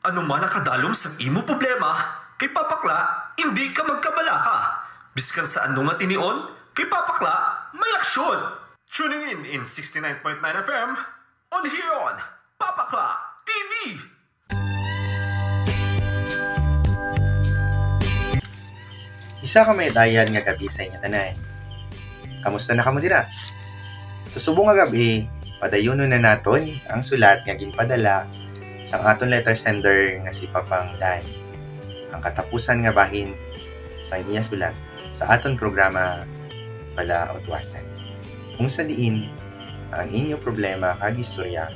Ano man ang kadalom sa imo problema, kay Papakla, hindi ka magkabalaka. Biskan sa anong nga tinion, kay Papakla, may aksyon. Tuning in 69.9 FM, on here on Papakla TV. Isa ka may dayan nga gabi sa inyo tanan. Kamusta na kamo dira? Sa subong nga gabi, padayon na naton ang sulat nga ginpadala sa aton letter sender nga si Papang Dan. Ang katapusan nga bahin sa iya sulat sa aton programa pala Utwasan. Kung sa diin ang inyo problema kag istorya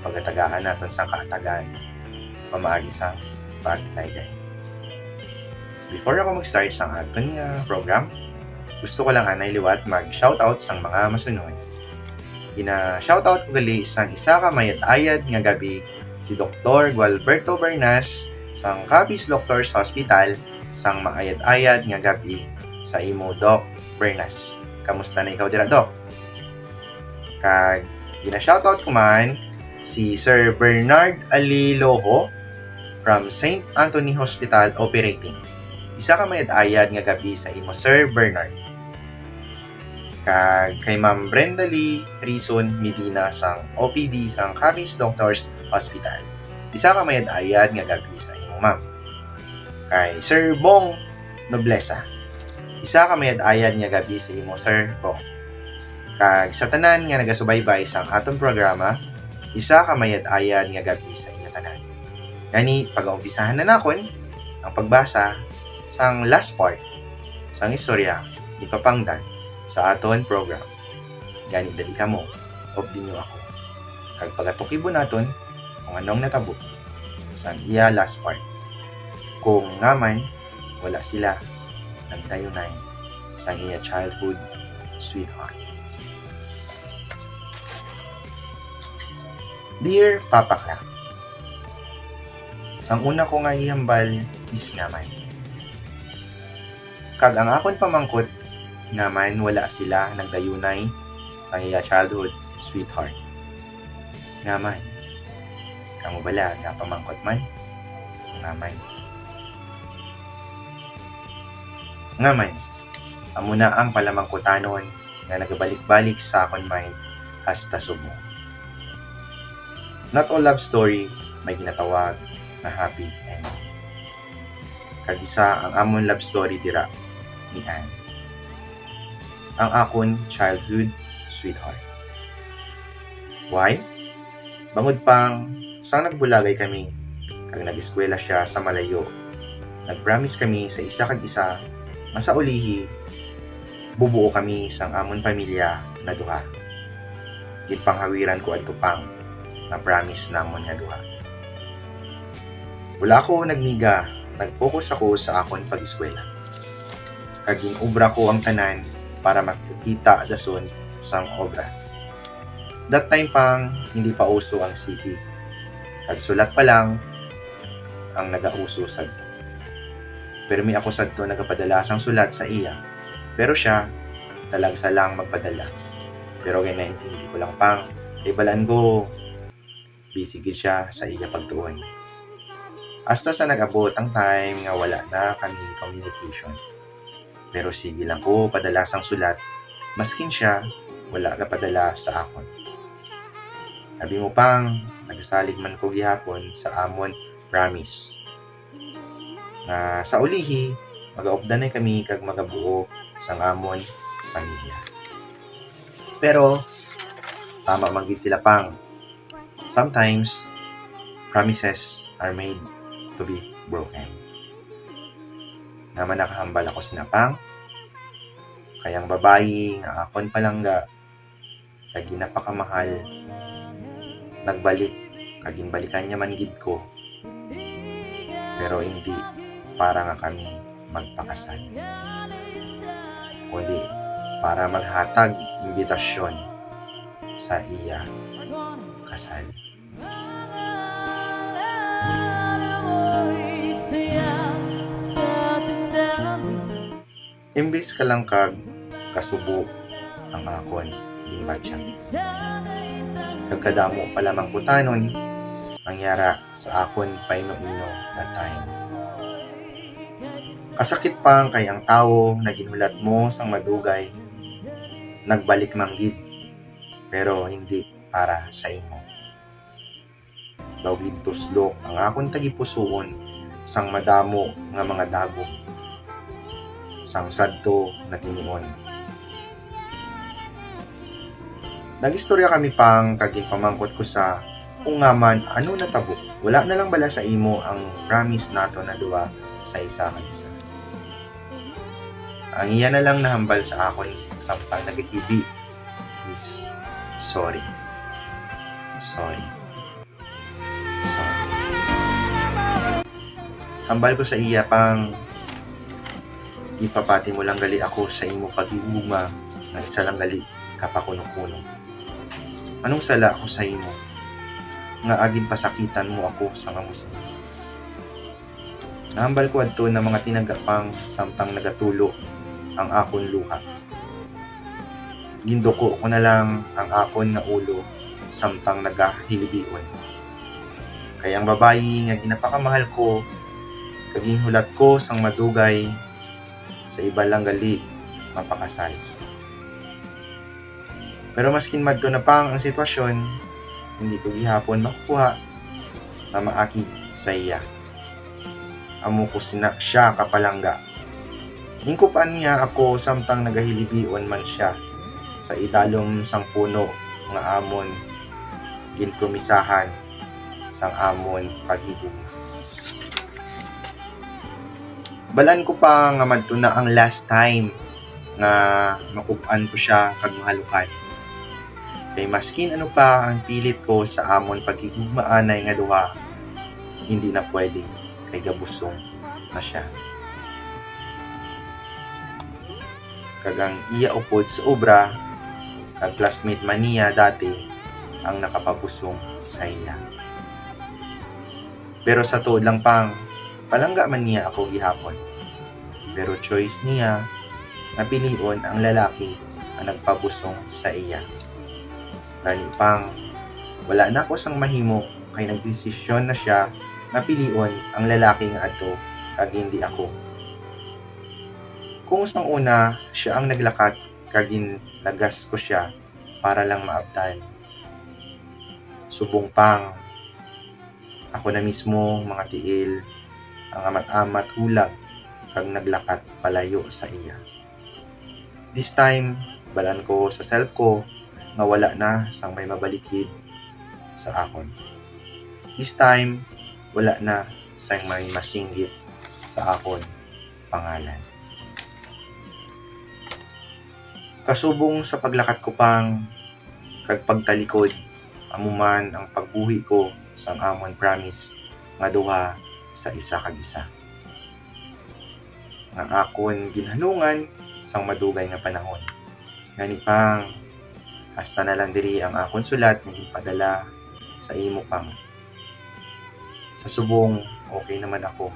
pagatagaan naton sa kaatagan pamaagi sa paglaygay. Before ako mag-start sa aton nga program, gusto ko lang anay liwat mag-shoutout sang mga masunod. Gina-shoutout ko gali sang isa ka mayat-ayad nga gabi si Dr. Gualberto Bernas sang Capiz Doctors Hospital sang maayad-ayad nga gabi sa imo Doc Bernas. Kamusta na ikaw dira, Doc? Kag gina-shoutout ko man si Sir Bernard Aliloho from St. Anthony Hospital Operating. Isa ka mayad-ayad nga gabi sa imo Sir Bernard. Kag kay Ma'am Brenda Lee Rison Medina sang OPD sang Capiz Doctors Hospital. Isa ka mayad-ayad nga gabi sa imo ma'am. Kay Sir Bong Noblesa. Isa ka mayad-ayad nga gabi sa imo Sir Bong. Kag sa tanan nga nagasubaybay sang aton programa, isa ka mayad-ayad nga gabi sa inyo tanan. Gani pag-umpisahan na nakon ang pagbasa sang last part sang istorya ni Papang Dan sa aton program. Gani dali kamo, obdinyo ako. Kag pagatukibo naton kung anong natabo sang iya last part. Kung nga man wala sila nagdayunay sang iya childhood sweetheart. Dear Papakla, ang una ko nga ihambal is naman. Kag ang akon pamangkot naman wala sila nagdayunay sa iya childhood sweetheart. Naman, kamo bala nga pamangkot man? Naman. Ngaman, amo na ang palamangkutanon nga nagabalik-balik sa akon mind hasta sumo. Not all love story may ginatawag na happy ending. Kag isa ang amon love story dira ni Anne. Ang akon childhood sweetheart. Why? Bangod pang sang nagbulagay kami kag nag-eskwela siya sa malayo. Nag-promise kami sa isa kag isa nga sa ulihi bubuo kami sang amon pamilya na duha. Gipanghawiran ko adto pang na promise namon nga duha. Wala ako nagmiga, nag-focus ako sa akon pag-eskwela. Kaging obra ko ang tanan para makikita dason sang obra. That time pang hindi pa uso ang CP. Kagsulat pa lang ang nagauso sadto. Pero may ako sadto nagapadala sang sulat sa iya. Pero siya talagsa lang magpadala. Pero ginaintindi ko lang pang ibalaan ko busy gid siya sa iya pagtuon. Hasta sa nag-abot ang time nga wala na kami communication. Pero sige lang ko padala sang sulat, maskin siya wala ka padala sa akon. Sabi mo pang, nagasalig man ko gihapon sa amon promise. Na sa ulihi, mag-aupdanay kami kag magabuo sang amon pamilya. Pero, tama man gid sila pang. Sometimes, promises are made to be broken. Naman nakahambal ako sinapang, kayang babae nga akon palangga, kagi napakamahal, nagbalik, kaging balikan niya man gid ko, pero hindi para nga kami magpakasal, kundi para maghatag imbitasyon sa iya kasal. Imbis ka lang kag kasubo ang akon limbadyang. Kagkadamo pala mangkutanon nangyara sa akon paino-ino that time. Kasakit pang kay ang tawo na ginulat mo sang madugay, nagbalik manggid, pero hindi para sa imo. Daw gid tuslok ang akon tagipusoon sang madamo nga mga dagom, sang sadto na tinion. Nagistorya kami pang kaging pamangkot ko sa kung nga man ano natabo. Wala na lang bala sa imo ang promise nato na duwa sa isa ka isa. Ang iya na lang nahambal sa akon samtang nagahibi is sorry. Sorry. Sorry. Hambal ko sa iya pang ipapati mo lang gali ako sa imo pag-iuma ng isa lang gali kapakuno-kuno. Anong sala ako sa imo? Nga aging pasakitan mo ako sa kamusin. Nahambal ko adto ng mga tinagapang samtang nagatulo ang akon luha. Gindoko ko na lang ang akon nga ulo samtang nagahilibion. Kaya ang babayi nga ginapakamahal ko, kaging hulat ko sang madugay sa iba lang gali mapakasal. Pero maskin madto na pang ang sitwasyon, hindi ko gihapon makukuha na maaki sa iya. Amo ko siya kapalangga. Hingkupan niya ako samtang nagahilibion man siya sa idalom sang puno nga amon ginkumisahan sang amon paghigugma. Balan ko pa nga madto na ang last time nga makupan ko siya kag mahalukan. Kay maskin ano pa ang pilit ko sa amon paghigugmaanay nga duha, hindi na pwede kay gabusong na siya. Kagang iya upod sa obra, kag classmate man niya dati ang nakapabusong sa iya. Pero sa tuod lang pang, palangga man niya ako gihapon. Pero choice niya, napilion ang lalaki ang nagpabusong sa iya. Gani pang, wala na ako sang mahimo kay nagdesisyon na siya napilion ang lalaki nga ato kag hindi ako. Kung sang una, siya ang naglakat kagin lagas ko siya para lang maabtan. Subong pang, ako na mismo mga tiil ang amat-amat hulag kag naglakat palayo sa iya. This time, balan ko sa self ko nga wala na sang may mabalikid sa akon. This time, wala na sang may masinggit sa akon pangalan. Kasubong sa paglakat ko pang kag pagtalikod, amuman ang pagbuhi ko sang amon promise nga duha sa isa kag isa. Nga akon ginhanungan sang madugay nga panahon. Ngani pang hasta na lang diri ang akon sulat nga gipadala sa imo pang. Sa subong okay naman ako.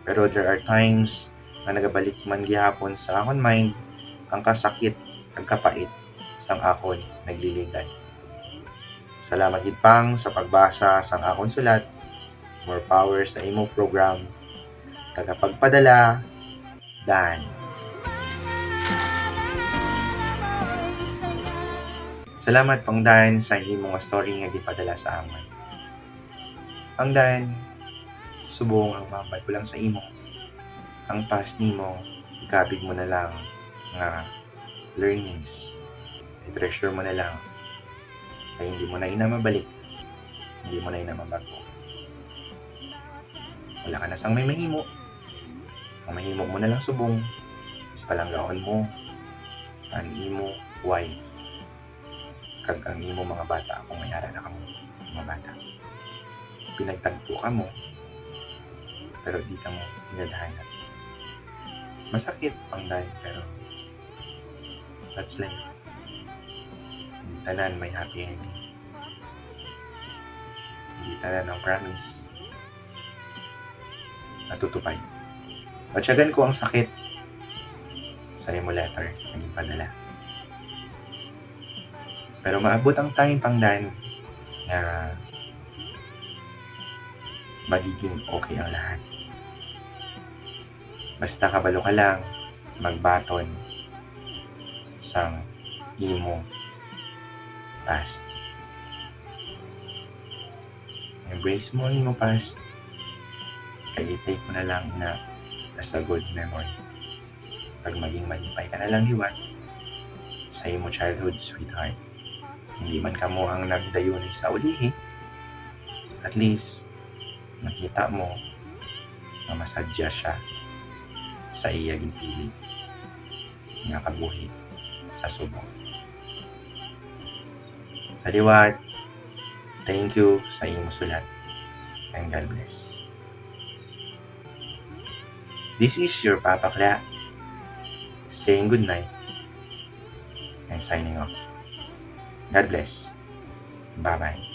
Pero there are times na nagabalik man gihapon sa akon mind ang kasakit kag kapait sang akon nagliligan. Salamat gid pang sa pagbasa sang akon sulat. More power sa imo program. Tagapagpadala, Dan. Salamat pang Dan sa imong story nga gipadala sa amon. Ang Dan, subong ang mambal ko lang sa imo. Ang past nimo, ikabig mo na lang nga learnings. I-treasure mo na lang. Kaya hindi mo na mabalik. Hindi mo na mabago. Wala ka na sang may mahimo. Ang mahimo mo na lang subong. Is palanggaon mo ang imo wife. Kag ang imo mga bata kung mayara na kamo mga bata. Pinagtagpo ka mo pero di ka mo tinadhanan. Masakit pang dahil pero that's life. Hindi tanan may happy ending. Hindi tanan ang promise natutupad. Patsyagan ko ang sakit sa imo letter na ipadala. Pero maabot ang time pang dan na magiging okay ang lahat. Basta kabalo ka lang magbaton sang imo past. Embrace mo ang imo past. Kaya i-take mo na lang na as a good memory. Pag maging malipay ka na lang liwat sa imo childhood sweetheart. Hindi man ka mo ang nagdayunay sa ulihi, at least nakita mo na masadya siya sa iya ginpili nga kabuhi sa subong. Sa liwat, thank you sa imo sulat, and God bless. This is your Papa Kla saying good night and signing off. God bless. Bye-bye.